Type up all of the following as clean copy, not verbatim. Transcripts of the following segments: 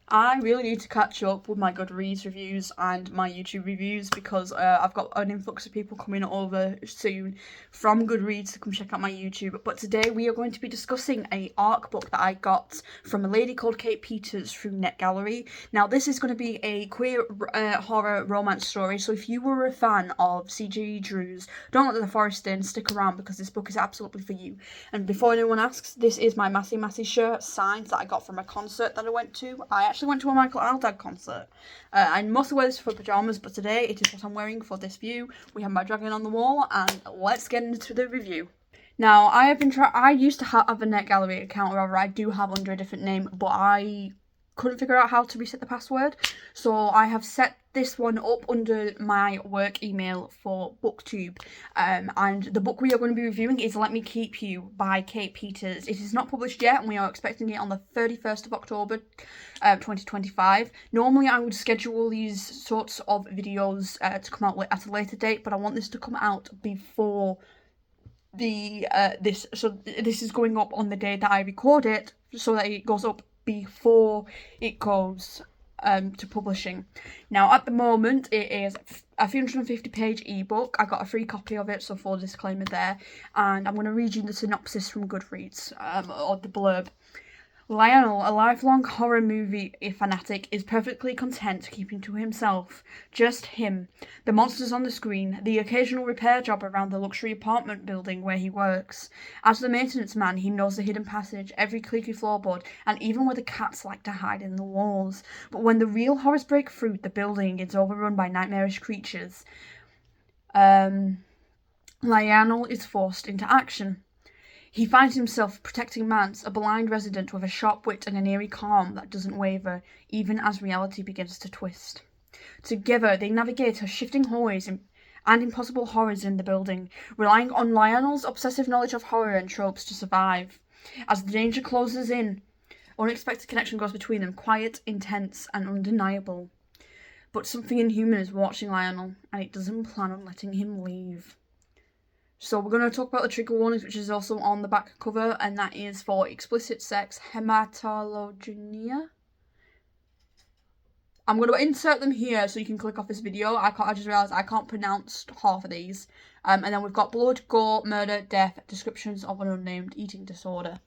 I really need to catch up with my Goodreads reviews and my YouTube reviews because I've got an influx of people coming over soon from Goodreads to come check out my YouTube. But today we are going to be discussing a ARC book that I got from a lady called Kate Peters through NetGallery. Now this is going to be a queer horror romance story, so if you were a fan of C.G Drews, Don't Let the Forest In, stick around because this book is absolutely for you. And before anyone asks, this is my Massey Massey shirt signed that I got from a concert that I went to. I actually went to a Michael Aldad concert. I mostly wear this for pyjamas, but today it is what I'm wearing for this view. We have my dragon on the wall, and let's get into the review. Now, I used to have a NetGallery account, or I do have under a different name, but I couldn't figure out how to reset the password, so I have set this one up under my work email for BookTube, and the book we are going to be reviewing is Let Me Keep You by Kate Peters. It is not published yet, and we are expecting it on the 31st of October 2025. Normally I would schedule these sorts of videos to come out at a later date, but I want this to come out before this is going up on the day that I record it, so that it goes up before it goes to publishing. Now at the moment it is a 350-page ebook. I got a free copy of it, so full disclaimer there, and I'm going to read you the synopsis from Goodreads, or the blurb. Lionel, a lifelong horror movie fanatic, is perfectly content keeping to himself. Just him, the monsters on the screen, the occasional repair job around the luxury apartment building where he works. As the maintenance man, he knows the hidden passage, every creaky floorboard, and even where the cats like to hide in the walls. But when the real horrors break through, the building is overrun by nightmarish creatures. Lionel is forced into action. He finds himself protecting Mance, a blind resident with a sharp wit and an eerie calm that doesn't waver, even as reality begins to twist. Together, they navigate her shifting hallways and impossible horrors in the building, relying on Lionel's obsessive knowledge of horror and tropes to survive. As the danger closes in, unexpected connection grows between them, quiet, intense, and undeniable. But something inhuman is watching Lionel, and it doesn't plan on letting him leave. So we're going to talk about the trigger warnings, which is also on the back cover, and that is for explicit sex, hematologynia. I'm going to insert them here so you can click off this video. I just realised I can't pronounce half of these. And then we've got blood, gore, murder, death, descriptions of an unnamed eating disorder.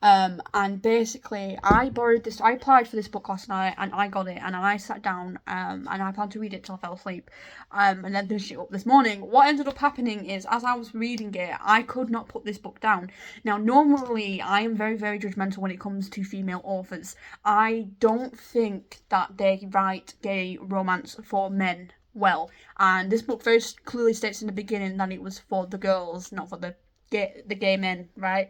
And basically I applied for this book last night and I got it, and I sat down and I planned to read it till I fell asleep and then finish it up this morning. What ended up happening is, as I was reading it, I could not put this book down. Now normally I am very, very judgmental when it comes to female authors. I don't think that they write gay romance for men well, and this book very clearly states in the beginning that it was for the girls, not for the gay men, right?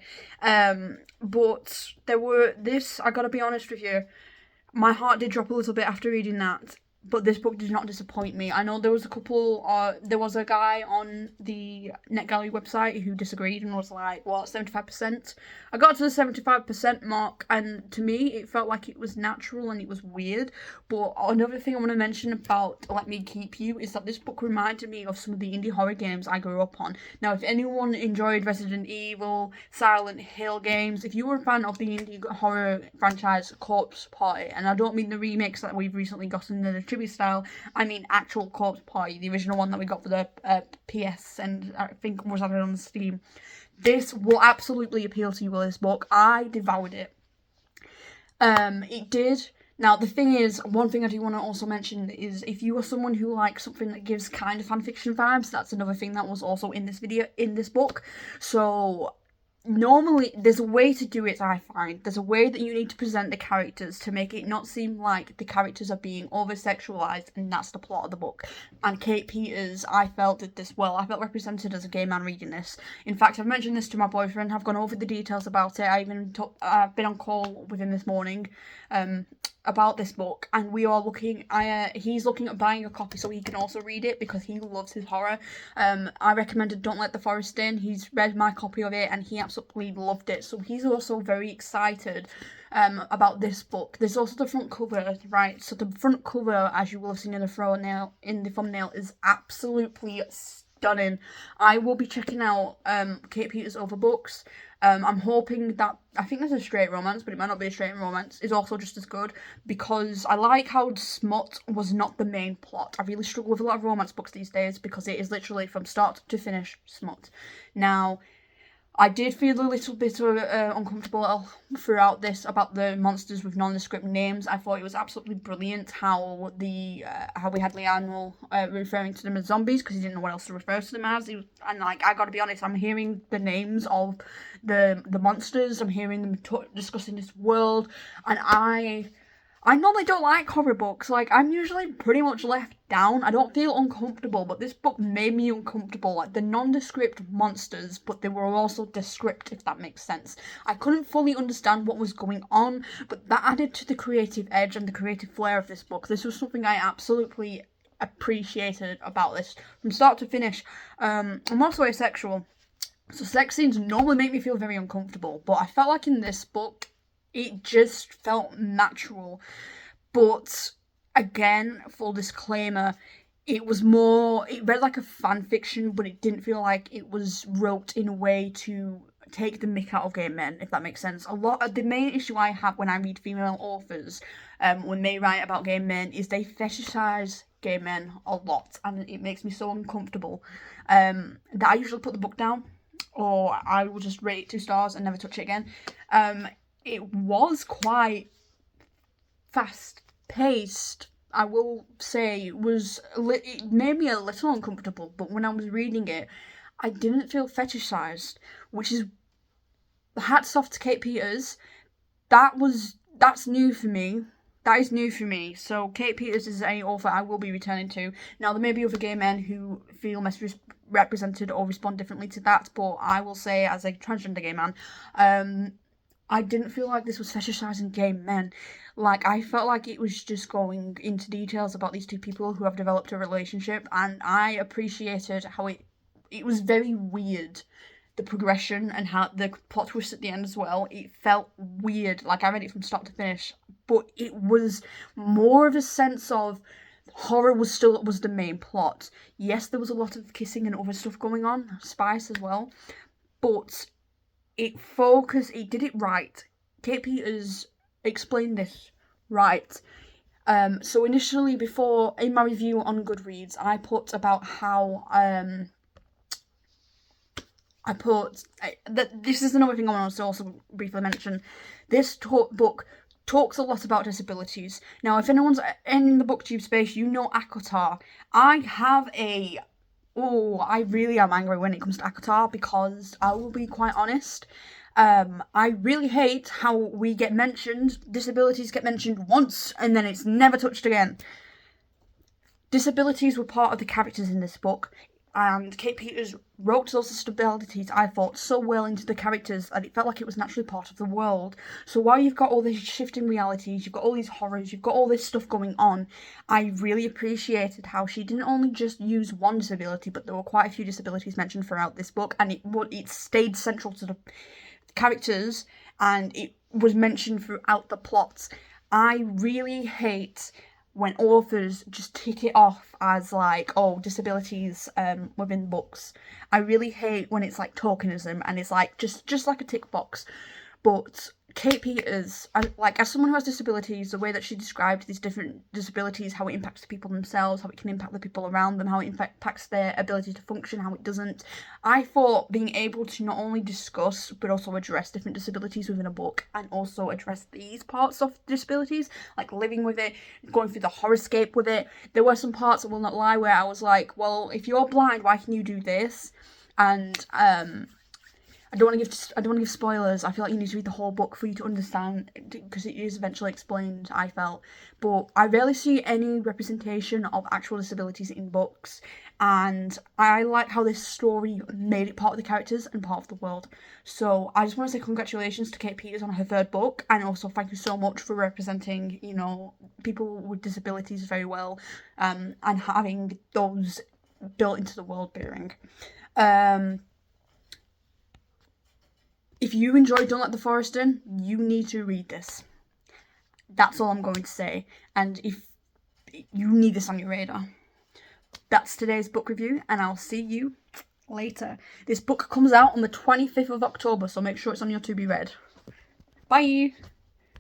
But I gotta be honest with you, my heart did drop a little bit after reading that, but this book did not disappoint me. I know there was a guy on the NetGallery website who disagreed and was like, what, 75%? I got to the 75% mark, and to me it felt like it was natural and it was weird. But another thing I want to mention about Let Me Keep You is that this book reminded me of some of the indie horror games I grew up on. Now, if anyone enjoyed Resident Evil, Silent Hill games, if you were a fan of the indie horror franchise Corpse Party, and I don't mean the remakes that we've recently gotten in the tribute style, I mean actual Corpse Party, the original one that we got for the PS and I think was added on Steam, this will absolutely appeal to you with this book. I devoured it. It did. Now, the thing is, one thing I do want to also mention is, if you are someone who likes something that gives kind of fanfiction vibes, that's another thing that was also in this book. So normally there's a way to do it. I find there's a way that you need to present the characters to make it not seem like the characters are being over sexualized, and that's the plot of the book. And Kate Peters, I felt, did this well. I felt represented as a gay man reading this. In fact, I've mentioned this to my boyfriend, I've gone over the details about it. I've been on call with him this morning about this book, and we are he's looking at buying a copy so he can also read it because he loves his horror. I recommended Don't Let the Forest In. He's read my copy of it and he absolutely loved it, so he's also very excited about this book. There's also the front cover, right? So the front cover, as you will have seen in the thumbnail, is absolutely stunning. I will be checking out Kate Peters' other books. I'm hoping that, I think there's a straight romance, but it might not be a straight romance, is also just as good, because I like how smut was not the main plot. I really struggle with a lot of romance books these days because it is literally from start to finish smut. Now, I did feel a little bit uncomfortable throughout this about the monsters with nondescript names. I thought it was absolutely brilliant how how we had Leanne referring to them as zombies because he didn't know what else to refer to them as. And like, I gotta be honest, I'm hearing the names of the monsters. I'm hearing them discussing this world, and I normally don't like horror books. Like, I'm usually pretty much left down. I don't feel uncomfortable, but this book made me uncomfortable. Like, the nondescript monsters, but they were also descript, if that makes sense. I couldn't fully understand what was going on, but that added to the creative edge and the creative flair of this book. This was something I absolutely appreciated about this from start to finish. I'm also asexual, so sex scenes normally make me feel very uncomfortable, but I felt like in this book, it just felt natural. But again, full disclaimer, it read like a fan fiction, but it didn't feel like it was wrote in a way to take the mick out of gay men, if that makes sense. A lot of the main issue I have when I read female authors, when they write about gay men, is they fetishize gay men a lot, and it makes me so uncomfortable that I usually put the book down, or I will just rate it 2 stars and never touch it again. It was quite fast-paced, I will say. It made me a little uncomfortable, but when I was reading it, I didn't feel fetishized, which is hats off to Kate Peters. That's new for me. That is new for me. So Kate Peters is an author I will be returning to. Now, there may be other gay men who feel misrepresented or respond differently to that, but I will say, as a transgender gay man, I didn't feel like this was fetishizing gay men. Like, I felt like it was just going into details about these two people who have developed a relationship, and I appreciated how it was very weird. The progression and how the plot twist at the end as well, it felt weird. Like, I read it from start to finish, but it was more of a sense of horror was the main plot. Yes, there was a lot of kissing and other stuff going on, spice as well, but it did it right. Kate Peters explained this right. So initially, in my review on Goodreads, I put about how this is another thing I want to also briefly mention. This book talks a lot about disabilities. Now, if anyone's in the booktube space, you know ACOTAR. I really am angry when it comes to ACOTAR, because I will be quite honest. I really hate how disabilities get mentioned once and then it's never touched again. Disabilities were part of the characters in this book, and Kate Peters wrote those disabilities, I thought, so well into the characters that it felt like it was naturally part of the world. So while you've got all these shifting realities, you've got all these horrors, you've got all this stuff going on, I really appreciated how she didn't only just use one disability, but there were quite a few disabilities mentioned throughout this book, and it stayed central to the characters, and it was mentioned throughout the plots. I really hate when authors just tick it off as like, oh, disabilities within books. I really hate when it's like tokenism and it's like just like a tick box. But Kate Peters, as someone who has disabilities, the way that she described these different disabilities, how it impacts the people themselves, how it can impact the people around them, how it impacts their ability to function, how it doesn't. I thought being able to not only discuss but also address different disabilities within a book, and also address these parts of disabilities, like living with it, going through the horrorscape with it. There were some parts, I will not lie, where I was like, well, if you're blind, why can you do this? And I don't want to give spoilers. I feel like you need to read the whole book for you to understand, because it is eventually explained, I felt. But I rarely see any representation of actual disabilities in books, and I like how this story made it part of the characters and part of the world. So I just want to say congratulations to Kate Peters on her 3rd book, and also thank you so much for representing, people with disabilities very well, and having those built into the world building. If you enjoyed Don't Let the Forest In, you need to read this. That's all I'm going to say. And if you need this on your radar. that's today's book review, and I'll see you later. This book comes out on the 25th of October, so make sure it's on your to be read. Bye!